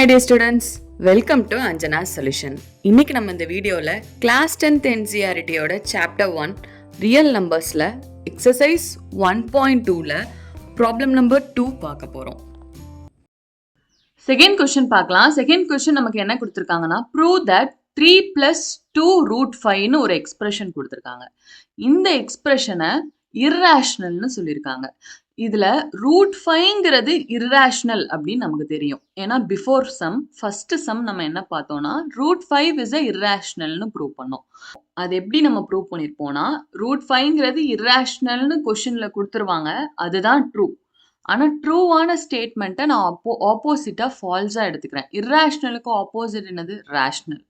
my dear students, welcome to Anjana's Solution. இன்னைக்கு நம்ம இந்த வீடியோல கிளாஸ் 10th NCERT ஓட சாப்டர் 1 ரியல் நம்பர்ஸ்ல எக்ஸசைஸ் 1.2ல ப்ராப்ளம் நம்பர் 2 பார்க்க போறோம். செகண்ட் क्वेश्चन பார்க்கலாம். செகண்ட் क्वेश्चन நமக்கு என்ன கொடுத்திருக்காங்கன்னா prove that 3 plus 2 root 5 னு ஒரு எக்ஸ்பிரஷன் கொடுத்திருக்காங்க. இந்த எக்ஸ்பிரஷனை irrationalனு சொல்லியிருக்காங்க. இதுல ரூட் 5ங்கிறது இர்ரேஷனல் அப்படின்னு நமக்கு தெரியும். ஏன்னா பிஃபோர் சம் ஃபர்ஸ்ட் சம் நம்ம என்ன பார்த்தோம்னா ரூட் 5 இஸ் இர்ரேஷனல்னு ப்ரூவ் பண்ணோம். அது எப்படி நம்ம ப்ரூவ் பண்ணியிருப்போம்னா ரூட் 5ங்கிறது இர்ரேஷனல்னு கொஸ்டின்ல கொடுத்துருவாங்க, அதுதான் ட்ரூ. ஆனா ட்ரூவான ஸ்டேட்மெண்ட்டை நான் ஆப்போசிட்டா ஃபால்ஸா எடுத்துக்கிறேன். இர்ரேஷனலுக்கு ஆப்போசிட் என்னது? ரேஷனல்.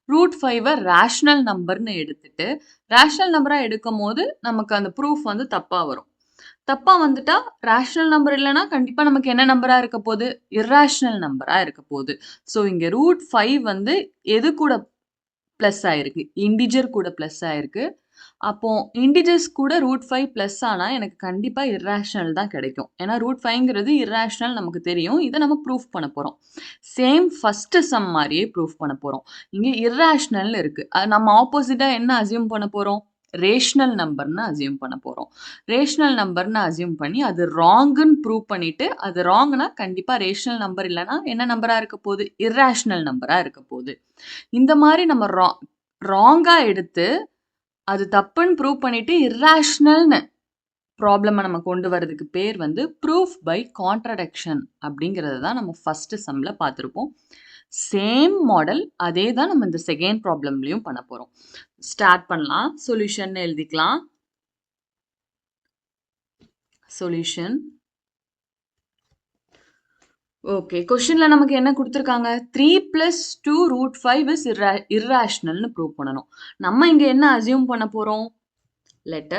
ரூட் 5 ரேஷனல் நம்பர்னு எடுத்துட்டு ரேஷனல் நம்பரா எடுக்கும் போது நமக்கு அந்த ப்ரூஃப் வந்து தப்பா வரும். தப்பா வந்துட்டா ரேஷனல் நம்பர் இல்லைன்னா கண்டிப்பா நமக்கு என்ன நம்பரா இருக்க போகுது? இர்ரேஷனல் நம்பரா இருக்க போகுது. ஸோ இங்க ரூட் 5 வந்து எது கூட பிளஸ் ஆயிருக்கு? இன்டிஜர் கூட பிளஸ் ஆயிருக்கு. அப்போ இன்டிஜர்ஸ் கூட ரூட் 5 பிளஸ் ஆனா எனக்கு கண்டிப்பா இர்ரேஷனல் தான் கிடைக்கும். ஏன்னா ரூட் 5ங்கிறது இர்ரேஷனல் நமக்கு தெரியும். இதை நம்ம ப்ரூஃப் பண்ண போறோம். சேம் ஃபர்ஸ்ட் சம் மாதிரியே ப்ரூஃப் பண்ண போறோம். இங்க இர்ரேஷனல் இருக்கு. நம்ம ஆப்போசிட்டா என்ன அசியூம் பண்ண போறோம்? ரேஷனல் நம்பர்னு அசியூம் பண்ண போறோம். ரேஷனல் நம்பர்னு அசியூம் பண்ணி அது ராங்குன்னு ப்ரூவ் பண்ணிட்டு அது ராங்னா கண்டிப்பா ரேஷனல் நம்பர் இல்லைன்னா என்ன நம்பரா இருக்க போகுது? இர்ரேஷனல் நம்பரா இருக்க போகுது. இந்த மாதிரி நம்ம ராங்கா எடுத்து அது தப்புன்னு ப்ரூவ் பண்ணிட்டு இர்ரேஷனல்னு ப்ராப்ளமை நம்ம கொண்டு வரதுக்கு பேர் வந்து ப்ரூஃப் பை கான்ட்ரடிக்ஷன் அப்படிங்கிறது தான் நம்ம ஃபர்ஸ்ட் சம்ல பார்த்துருப்போம். சேம் மாடல் அதே தான் நம்ம இந்த செகண்ட் ப்ராப்ளம்லையும் பண்ண போறோம். ஸ்டார்ட் பண்ணலாம். சொல்யூஷன் எழுதிக்கலாம். சொல்யூஷன். ஓகே, கொஸ்டின்ல நமக்கு என்ன கொடுத்துருக்காங்க? 3 plus 2 root 5 is irrationalனு ப்ரூவ் பண்ணணும். நம்ம இங்க என்ன அசியூம் பண்ண போறோம்? Let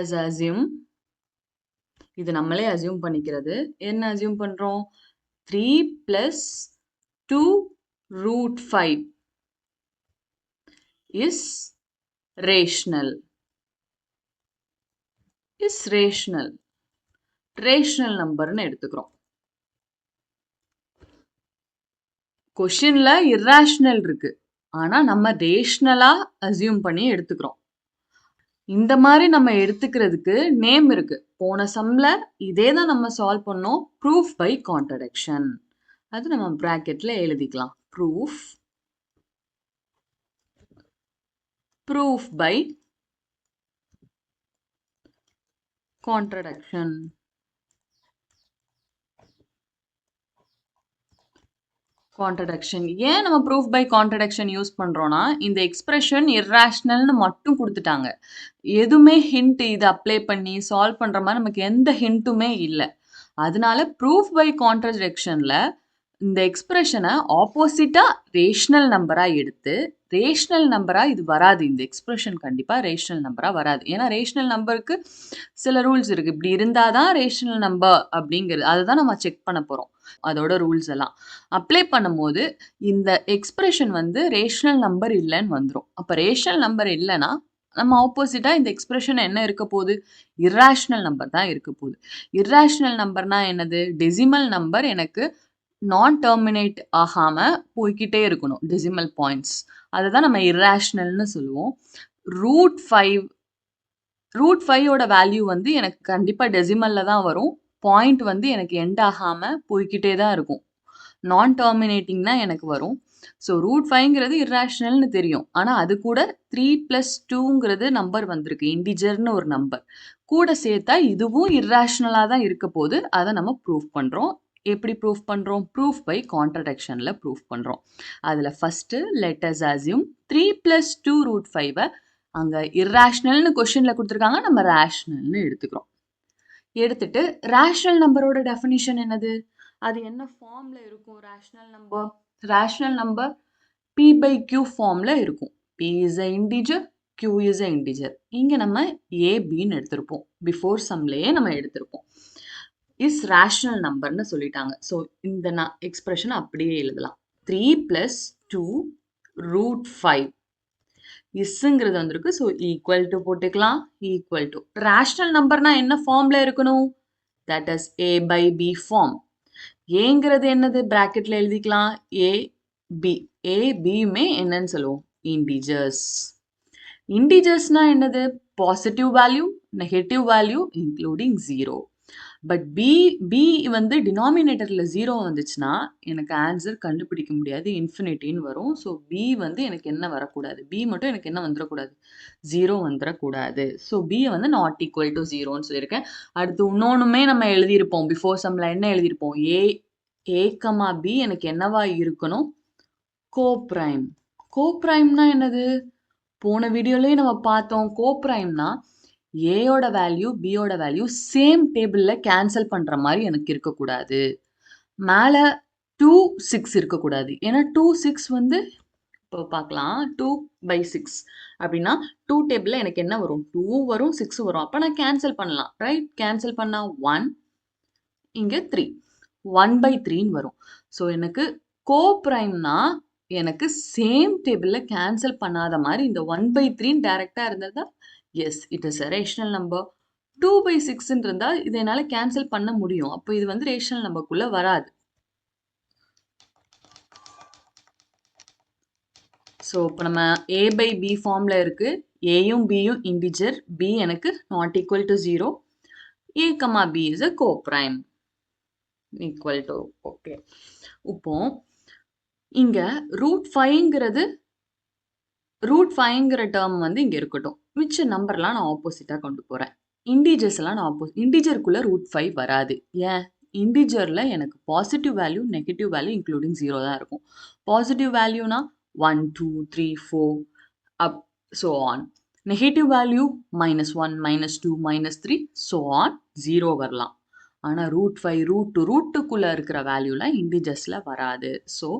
us assume, இது நம்மளே அசியூம் பண்ணிக்கிறது. என்ன அசியூம் பண்றோம்? 3 plus 2 root 5 is rational. Is rational. Rational நம்பர்னு எடுத்துக்கிறோம். கொஸ்டின்ல இர்ரேஷனல் இருக்கு, ஆனா நம்ம ரேஷனலா அசியூம் பண்ணி எடுத்துக்கிறோம். இந்த மாதிரி நம்ம எடுத்துக்கிறதுக்கு நேம் இருக்கு. போன சம்ல இதே தான் நம்ம சால்வ் பண்ணோம். Proof by contradiction. அது நம்ம பிராக்கெட்ல எழுதிக்கலாம். Proof by contradiction. கான்ட்ரடிக்ஷன். ஏன் நம்ம ப்ரூஃப் பை கான்ட்ரடிக்ஷன் யூஸ் பண்றோம்னா இந்த எக்ஸ்பிரஷன் இர்ரேஷனல்னு மட்டும் கொடுத்துட்டாங்க. எதுவுமே ஹிண்ட் இது அப்ளை பண்ணி சால்வ் பண்ற மாதிரி நமக்கு எந்த ஹிண்ட்டுமே இல்லை. அதனால ப்ரூஃப் பை கான்ட்ரடிக்ஷன்ல இந்த எக்ஸ்பிரஷனை ஆப்போசிட்டா ரேஷனல் நம்பரா எடுத்து ரேஷனல் நம்பரா இது வராது. இந்த எக்ஸ்பிரஷன் கண்டிப்பா ரேஷனல் நம்பரா வராது. ஏன்னா ரேஷனல் நம்பருக்கு சில ரூல்ஸ் இருக்கு. இப்படி இருந்தாதான் ரேஷனல் நம்பர் அப்படிங்கிறது அதுதான் நம்ம செக் பண்ண போறோம். அதோட ரூல்ஸ் எல்லாம் அப்ளை பண்ணும்போது இந்த எக்ஸ்பிரஷன் வந்து ரேஷனல் நம்பர் இல்லைன்னு வந்துடும். அப்ப ரேஷனல் நம்பர் இல்லைன்னா நம்ம ஆப்போசிட்டா இந்த எக்ஸ்பிரஷன் என்ன இருக்க போகுது? இர்ரேஷனல் நம்பர் தான் இருக்க போகுது. இர்ரேஷனல் நம்பர்னா என்னது? டெசிமல் நம்பர் எனக்கு நான் டெர்மினேட் ஆகாம போய்கிட்டே இருக்கணும். டெசிமல் பாயிண்ட்ஸ் அதுதான் நம்ம இர்ரேஷனல்னு சொல்லுவோம். ரூட் 5ஓட வேல்யூ வந்து எனக்கு கண்டிப்பா டெசிமல்ல தான் வரும். பாயிண்ட் வந்து எனக்கு எண்ட் ஆகாம போய்கிட்டே தான் இருக்கும். நான் டெர்மினேட்டிங்னா எனக்கு வரும். ஸோ ரூட் 5ங்கிறது இர்ரேஷனல்னு தெரியும். ஆனால் அது கூட 3 plus 2ங்கிறது நம்பர் வந்திருக்கு. இன்டிஜர்னு ஒரு நம்பர் கூட சேர்த்தா இதுவும் இர்ரேஷனலாக தான் இருக்க போது. அதை நம்ம ப்ரூஃப் பண்ணுறோம். எப்படி ப்ரூஃப் பண்ணுறோம்? ப்ரூஃப் பை கான்ட்ரடிக்ஷனில் ப்ரூஃப் பண்ணுறோம். அதில் first let us assume 3 plus 2 root 5 அங்கே இர்ரேஷனல்னு கொஸ்டினில் கொடுத்துருக்காங்க, நம்ம ரேஷனல்னு எடுத்துக்கிறோம். எடுத்துட்டு ரேஷனல் நம்பரோட டெஃபினிஷன் என்னது? அது என்ன ஃபார்ம்ல இருக்கும்? ரேஷனல் நம்பர் p/q ஃபார்ம்ல இருக்கும். p is a integer, q is a integer. இங்க நம்ம a bன்னு எடுத்திருப்போம். பிஃபோர் சம்லயே நம்ம எடுத்திருப்போம். இஸ் ரேஷனல் நம்பர்னு சொல்லிட்டாங்க. ஸோ இந்த எக்ஸ்பிரஷன் அப்படியே எழுதலாம். 3 plus 2 root 5 இஸ்ங்கிறது வந்திருக்கு. ஸோ ஈக்குவல் டு போட்டுக்கலாம். ஈக்குவல் டு ரேஷனல் நம்பர்னா என்ன ஃபார்ம்ல இருக்கணும்? That is a by b form. ஏங்கிறது என்னது? பிராக்கெட்ல எழுதிக்கலாம். ஏ பி. ஏ பியுமே என்னன்னு சொல்லுவோம்? இன்டிஜர்ஸ். இன்டிஜர்ஸ்னா என்னது? Positive value, negative value including 0. But B வந்து டினாமினேட்டரில் 0 வந்துச்சுன்னா எனக்கு ஆன்சர் கண்டுபிடிக்க முடியாது, இன்ஃபினிட்டின்னு வரும். ஸோ பி வந்து எனக்கு என்ன வரக்கூடாது? பி மட்டும் எனக்கு என்ன வந்துடக்கூடாது? 0 வந்துடக்கூடாது. ஸோ பியை வந்து நாட் ஈக்குவல் டு 0ன்னு சொல்லியிருக்கேன். அடுத்து இன்னொன்றுமே நம்ம எழுதியிருப்போம். பிஃபோர் சம்மில் என்ன எழுதியிருப்போம்? ஏ கமா பி எனக்கு என்னவா இருக்கணும்? கோப்ரைம். கோப்ரைம்னா என்னது? போன வீடியோலயே நம்ம பார்த்தோம். கோப்ரைம்னா ஏயோட வேல்யூ பியோட வேல்யூ சேம் டேபிளில் கேன்சல் பண்ணுற மாதிரி எனக்கு இருக்கக்கூடாது. மேலே 2, 6 இருக்கக்கூடாது. ஏன்னா 2, 6 வந்து இப்போ பார்க்கலாம். 2/6 அப்படின்னா 2 டேபிளில் எனக்கு என்ன வரும்? 2 வரும், 6 வரும். அப்போ நான் கேன்சல் பண்ணலாம். ரைட்? கேன்சல் பண்ணால் 1, இங்கே 3, 1/3ன்னு வரும். ஸோ எனக்கு கோப்ரைம்னா எனக்கு சேம் டேபிளில் கேன்சல் பண்ணாத மாதிரி இந்த 1/3 டைரெக்டாக இருந்ததா? Yes, it is a rational number. 2/6 இருந்தால் இதை என்னால் கேன்சல் பண்ண முடியும். அப்போ இது வந்து ரேஷனல் நம்பருக்குள்ளே வராது. ஸோ இப்போ நம்ம ஏ பை பி ஃபார்மில் இருக்குது. ஏயும் பியும் இன்டிஜர். பி எனக்கு not equal to 0. A comma B is a coprime equal to. Okay, இப்போ இங்கே √5ங்கிறது √5ங்கிற டேர்ம் வந்து இங்கே இருக்கட்டும். மிச்ச நம்பர்லாம் நான் ஆப்போசிட்டாக கொண்டு போகிறேன். இன்டிஜர்ஸ் எல்லாம் நான் இன்டிஜருக்குள்ளே √5 வராது. ஏன்? இன்டிஜரில் எனக்கு positive value, negative value including 0 தான் இருக்கும். பாசிட்டிவ் வேல்யூனா 1, 2, 3, 4 up so on. Negative value -1, -2, -3 so on 0 வரலாம். ஆனால் √5, √2, √2க்குள்ளே இருக்கிற வேல்யூலாம் இன்டிஜர்ஸில் வராது. ஸோ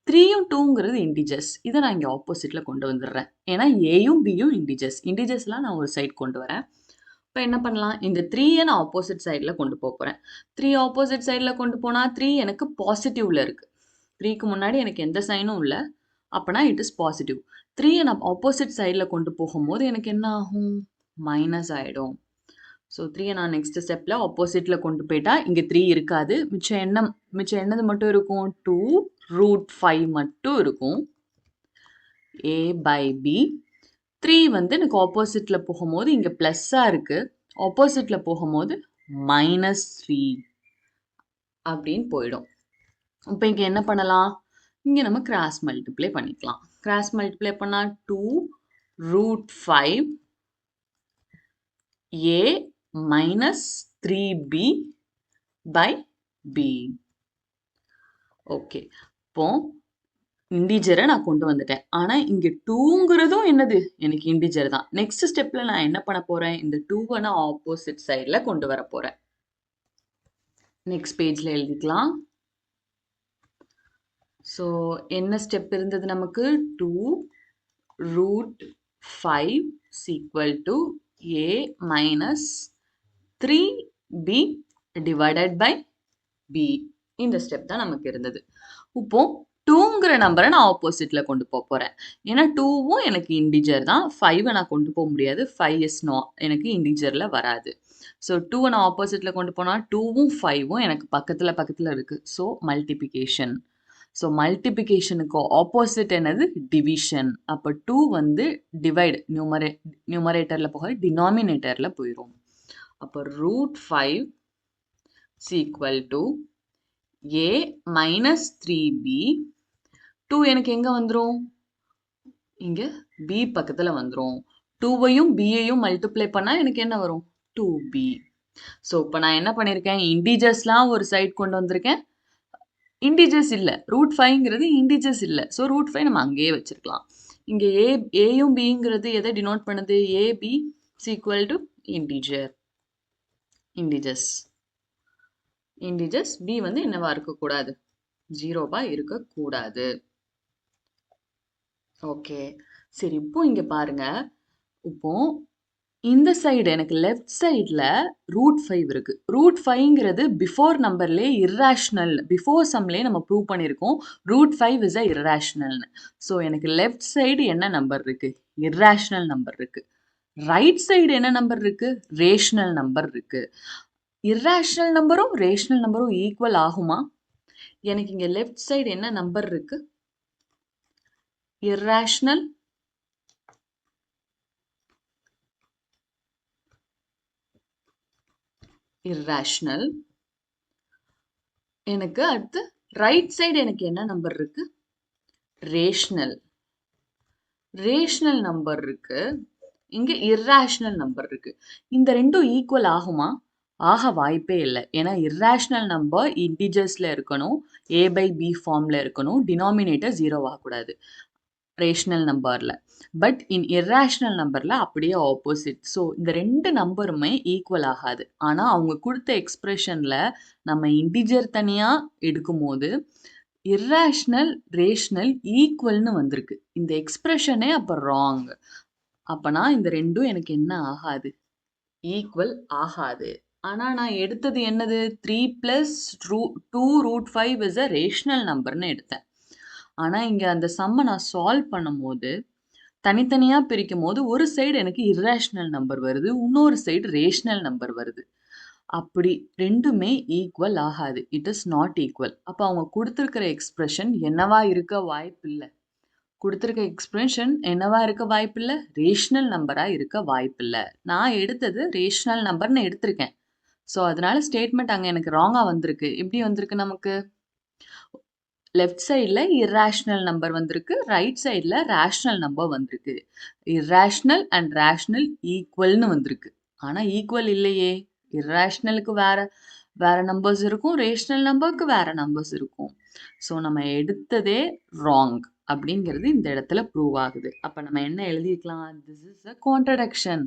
3யும் 2ங்கிறது இன்டிஜர்ஸ். இதை நான் இங்கே ஆப்போசிட்டில் கொண்டு வந்துடுறேன். ஏன்னா ஏயும் பியும் இன்டிஜர்ஸ். இன்டிஜர்ஸ்லாம் நான் ஒரு சைட் கொண்டு வரேன். இப்போ என்ன பண்ணலாம்? இந்த 3யை நான் ஆப்போசிட் சைடில் கொண்டு போகிறேன். 3 ஆப்போசிட் சைடில் கொண்டு போனால் 3 எனக்கு பாசிட்டிவில் இருக்குது. 3க்கு முன்னாடி எனக்கு எந்த சைனும் இல்லை. அப்போனா இட் இஸ் பாசிட்டிவ். 3யை நான் ஆப்போசிட் சைடில் கொண்டு போகும்போது எனக்கு என்ன ஆகும்? மைனஸ் ஆகிடும். ஸோ 3யை நான் நெக்ஸ்ட் ஸ்டெப்பில் ஆப்போசிட்டில் கொண்டு போயிட்டா இங்கே 3 இருக்காது. மிச்சம் என்னது மட்டும் இருக்கும்? 2√5 மட்டும் இருக்கும். ஏ பை பி. 3 வந்து எனக்கு ஆப்போசிட்டில் போகும்போது இங்கே ப்ளஸ்ஸாக இருக்குது. ஆப்போசிட்டில் போகும்போது -3 அப்படின்னு போயிடும். இப்போ இங்கே என்ன பண்ணலாம்? இங்கே நம்ம கிராஸ் மல்டிப்ளை பண்ணிக்கலாம். கிராஸ் மல்டிப்ளை பண்ணால் 2√5 A -3B by B. Okay, இப்போ இன்டிஜரை நான் கொண்டு வந்துட்டேன். ஆனால் இங்கே 2ங்கிறதும் என்னது? எனக்கு இன்டிஜர் தான். நெக்ஸ்ட் ஸ்டெப்பில் நான் என்ன பண்ண போகிறேன்? இந்த 2வை நான் ஆப்போசிட் சைடில் கொண்டு வர போகிறேன். நெக்ஸ்ட் பேஜில் எழுதிக்கலாம். ஸோ என்ன ஸ்டெப் இருந்தது நமக்கு? 2√5 equal to A -3B divided by B. இந்த ஸ்டெப் தான் நமக்கு இருந்தது. இப்போ 2ங்கிற நம்பரை நான் ஆப்போசிட்டில் கொண்டு போகிறேன். ஏன்னா 2வும் எனக்கு இன்டிஜர் தான். 5வை நான் கொண்டு போக முடியாது. 5 இஸ் எனக்கு இன்டிஜரில் வராது. ஸோ 2வை நான் ஆப்போசிட்டில் கொண்டு போனால் 2வும் 5வும் எனக்கு பக்கத்தில் இருக்குது. So multiplication. ஸோ மல்டிபிகேஷனுக்கு ஆப்போசிட் என்னது? டிவிஷன். அப்போ 2 வந்து டிவைடு நியூமரேட்டரில் போக டினாமினேட்டரில் போயிடும். அப்போ √5 equal to A -3B. 2 எனக்கு எங்கே வந்துடும்? இங்கே B பக்கத்தில் வந்துடும். 2வையும் Bயையும் மல்டிப்ளை பண்ணால் எனக்கு என்ன வரும்? 2B. ஸோ இப்போ நான் என்ன பண்ணியிருக்கேன்? இன்டிஜர்ஸ்லாம் ஒரு சைட் கொண்டு வந்திருக்கேன். இன்டிஜர்ஸ் இல்லை. √5ங்கிறது இன்டிஜர்ஸ் இல்லை. ஸோ √5 நம்ம அங்கேயே வச்சுருக்கலாம். இங்கே ஏயும் பிங்கிறது எதை டினோட் பண்ணுது? AB equal to integers. B வந்து என்னவா இருக்கக்கூடாது? 0வா இருக்கக்கூடாது. ஓகே, சரி. இப்போ இங்கே பாருங்க. இப்போ இந்த சைடு எனக்கு லெஃப்ட் சைடில் √5 இருக்குது. √5ங்கிறது பிஃபோர் நம்பர்லேயே இர்ரேஷ்னல். பிஃபோர் சம்லேயே நம்ம ப்ரூவ் பண்ணியிருக்கோம் √5 இஸ் அ இர்ரேஷ்னல்னு. ஸோ எனக்கு லெஃப்ட் சைடு என்ன நம்பர் இருக்குது? இர்ரேஷனல் நம்பர் இருக்கு. ரைட் சைடு என்ன நம்பர் இருக்கு? ரேஷனல் நம்பர் இருக்கு. இர்ரேஷனல் நம்பரும் ரேஷனல் நம்பரும் ஈக்குவல் ஆகுமா? எனக்கு இங்க லெஃப்ட் சைடு என்ன நம்பர் இருக்கு? Irrational irrational. எனக்கு அடுத்து ரைட் சைடு எனக்கு என்ன நம்பர் இருக்கு? ரேஷனல். ரேஷனல் நம்பர் இருக்கு. இங்க irrational நம்பர் இருக்கு. இந்த ரெண்டும் ஈக்குவல் ஆகுமா? ஆக வாய்ப்பே இல்லை. ஏன்னா irrational நம்பர் இன்டிஜர்ஸ்ல இருக்கணும், a by b ஃபார்ம்ல இருக்கணும், டினாமினேட்டர் 0 ஆகக்கூடாது ரேஷனல் நம்பர்ல. பட் இன் இர்ரேஷனல் நம்பர்ல அப்படியே ஆப்போசிட். ஸோ இந்த ரெண்டு நம்பருமே ஈக்குவல் ஆகாது. ஆனால் அவங்க கொடுத்த எக்ஸ்பிரஷன்ல நம்ம இன்டிஜர் தனியா எடுக்கும் போது இர்ரேஷனல் ரேஷனல் ஈக்குவல்னு வந்திருக்கு. இந்த எக்ஸ்பிரஷனே அப்போ ராங். அப்பனா இந்த ரெண்டும் எனக்கு என்ன ஆகாது? ஈக்குவல் ஆகாது. ஆனால் நான் எடுத்தது என்னது? 3 + 2√5 இஸ் அ ரேஷனல் நம்பர்னு எடுத்தேன். ஆனால் இங்கே அந்த சம்மை நான் சால்வ் பண்ணும்போது தனித்தனியாக பிரிக்கும் போது ஒரு சைடு எனக்கு இர்ரேஷனல் நம்பர் வருது, இன்னொரு சைடு ரேஷனல் நம்பர் வருது. அப்படி ரெண்டுமே ஈக்குவல் ஆகாது. It is not equal. அப்போ அவங்க கொடுத்துருக்கிற எக்ஸ்பிரஷன் என்னவா இருக்க வாய்ப்பில்லை. கொடுத்துருக்க எக்ஸ்பிரஷன் என்னவா இருக்க வாய்ப்பில்லை? ரேஷனல் நம்பராக இருக்க வாய்ப்பில்லை. நான் எடுத்தது ரேஷனல் நம்பர்னு எடுத்திருக்கேன். ஸோ அதனால ஸ்டேட்மெண்ட் அங்கே எனக்கு ராங்காக வந்திருக்கு. எப்படி வந்திருக்கு? நமக்கு லெஃப்ட் சைடில் இர்ரேஷனல் நம்பர் வந்திருக்கு, ரைட் சைடில் ரேஷ்னல் நம்பர் வந்திருக்கு. இர்ரேஷனல் அண்ட் ரேஷ்னல் ஈக்குவல்னு வந்திருக்கு. ஆனால் ஈக்குவல் இல்லையே. இர்ரேஷனலுக்கு வேற நம்பர்ஸ் இருக்கும், ரேஷ்னல் நம்பருக்கு வேற நம்பர்ஸ் இருக்கும். ஸோ நம்ம எடுத்ததே ராங் அப்படிங்கிறது இந்த இடத்துல ப்ரூவ் ஆகுது. அப்போ நம்ம என்ன எழுதிக்கலாம்? This is a contradiction.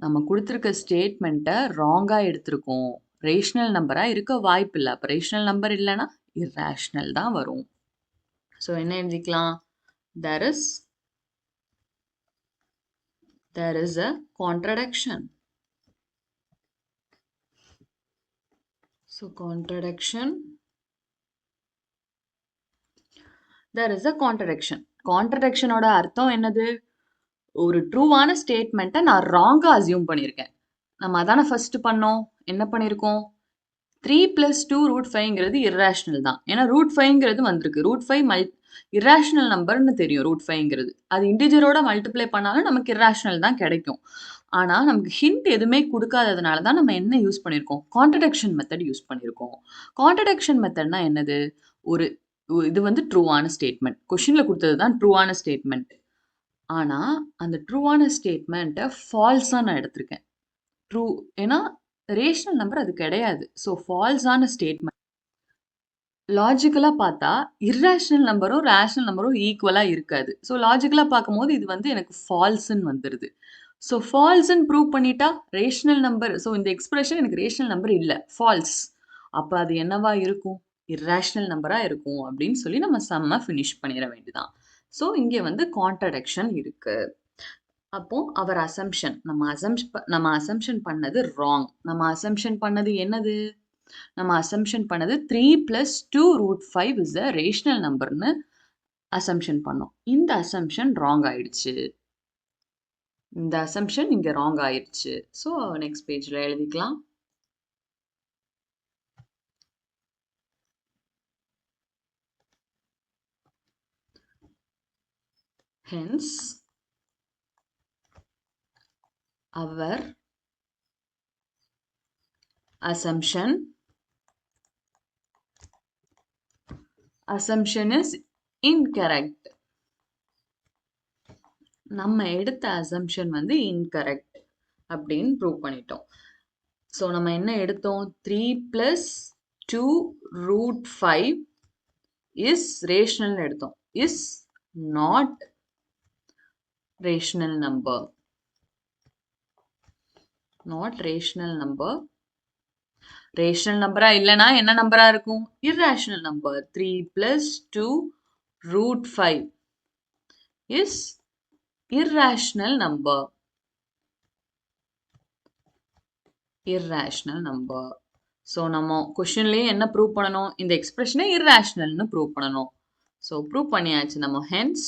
நம்ம கொடுத்துருக்க ஸ்டேட்மெண்ட்டை ராங்காக எடுத்திருக்கோம். ரேஷ்னல் நம்பராக இருக்க வாய்ப்பு இல்லை. அப்போ ரேஷ்னல் நம்பர் இல்லைன்னா irrational தான் வரும். ஸோ என்ன எழுதிக்கலாம்? there is a contradiction. So contradiction, there is a contradiction. கான்ட்ரடிக்ஷனோட அர்த்தம் என்னது? ஒரு ட்ரூவான ஸ்டேட்மெண்ட்டை நான் ராங்காக அசியூம் பண்ணியிருக்கேன். நம்ம அதானே ஃபர்ஸ்ட் பண்ணோம். என்ன பண்ணியிருக்கோம்? 3 + 2√5ங்கிறது இர்ரேஷனல் தான். ஏன்னா √5ங்கிறது வந்திருக்கு. √5 இர்ரேஷனல் நம்பர்னு தெரியும். √5ங்கிறது அது இன்டிஜரோட மல்டிப்ளை பண்ணாலும் நமக்கு இர்ரேஷனல் தான் கிடைக்கும். ஆனால் நமக்கு ஹிண்ட் எதுவுமே கொடுக்காததுனால தான் நம்ம என்ன யூஸ் பண்ணியிருக்கோம்? கான்ட்ரடிக்ஷன் மெத்தட் யூஸ் பண்ணியிருக்கோம். கான்ட்ரடிக்ஷன் மெத்தட்னா என்னது? இது வந்து ட்ரூவான ஸ்டேட்மெண்ட். கொஷினில் கொடுத்தது தான் ட்ரூவான ஸ்டேட்மெண்ட். ஆனால் அந்த ட்ரூவான ஸ்டேட்மெண்ட்டை ஃபால்ஸாக நான் எடுத்திருக்கேன். ட்ரூ ஏன்னா ரேஷனல் நம்பர் அது கிடையாது. So ஃபால்ஸான statement. லாஜிக்கலாக பார்த்தா இர்ரேஷனல் நம்பரும் ரேஷனல் நம்பரும் ஈக்குவலாக இருக்காது. ஸோ லாஜிக்கலாக பார்க்கும்போது இது வந்து எனக்கு ஃபால்ஸுன்னு வந்துடுது. ஸோ ஃபால்ஸ்ன்னு ப்ரூவ் பண்ணிட்டா ரேஷனல் நம்பர். ஸோ இந்த எக்ஸ்பிரஷன் எனக்கு ரேஷனல் நம்பர் இல்லை, ஃபால்ஸ். அப்போ அது என்னவா இருக்கும்? இர்ரேஷனல் நம்பராக இருக்கும் அப்படின்னு சொல்லி நம்ம செம்ம ஃபினிஷ் பண்ணிட வேண்டியதான். ஸோ இங்கே வந்து கான்ட்ரடிக்ஷன் இருக்கு. அப்போ அவர் அசம்ஷன் நம்ம அசம்ஷன் பண்ணது ராங். நம்ம அசம்ஷன் பண்ணது என்னது? நம்ம அசம்ஷன் பண்ணது 3 + 2√5 இஸ் அ ரேஷனல் நம்பர்னு அசம்ஷன் பண்ணோம். இந்த அசம்ஷன் ராங் ஆயிடுச்சு. இந்த அசம்ஷன் இங்க ராங் ஆயிடுச்சு. ஸோ நெக்ஸ்ட் பேஜ்ல எழுதிக்கலாம். Hence, our assumption is incorrect. நம்ம எடுத்த அசம்ஷன் வந்து இன்கரெக்ட் அப்படின்னு ப்ரூவ் பண்ணிட்டோம். ஸோ நம்ம என்ன எடுத்தோம்? 3 + 2√5 இஸ் ரேஷனல் எடுத்தோம். Is not rational number. Not rational number. Rational நம்பரா இல்லைனா என்ன நம்பரா இருக்கும்? Irrational number. 3 + 2√5 is irrational number. irrational number. So நம்ம கொஷின்லேயே என்ன ப்ரூவ் பண்ணணும்? இந்த எக்ஸ்பிரஷனை irrationalனு ப்ரூவ் பண்ணணும். ஸோ ப்ரூவ் பண்ணியாச்சு நம்ம. Hence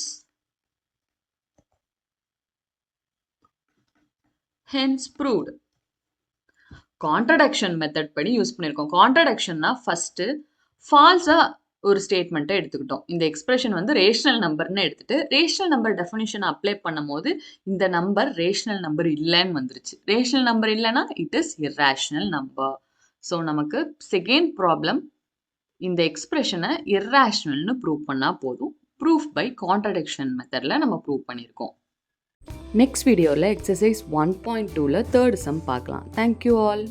hence proved. Contradiction method படி யூஸ் பண்ணியிருக்கோம். கான்ட்ரடக்ஷன்னா ஃபஸ்ட்டு ஃபால்ஸாக ஒரு ஸ்டேட்மெண்ட்டை எடுத்துக்கிட்டோம். இந்த எக்ஸ்பிரஷன் வந்து ரேஷனல் நம்பர்னு எடுத்துட்டு ரேஷனல் நம்பர் டெஃபினிஷன் அப்ளை பண்ணும்போது இந்த நம்பர் ரேஷனல் நம்பர் இல்லைன்னு வந்துருச்சு. ரேஷனல் நம்பர் இல்லைன்னா it is irrational number. So நமக்கு செகண்ட் ப்ராப்ளம் இந்த எக்ஸ்பிரஷனை இர்ரேஷனல்னு ப்ரூவ் பண்ணால் போதும். ப்ரூஃப் பை கான்ட்ரடிக்ஷன் மெத்தடில் நம்ம ப்ரூவ் பண்ணியிருக்கோம். நெக்ஸ்ட் வீடியோவில் எக்ஸசைஸ் 1.2ல தேர்ட் சம் பார்க்கலாம். Thank you all.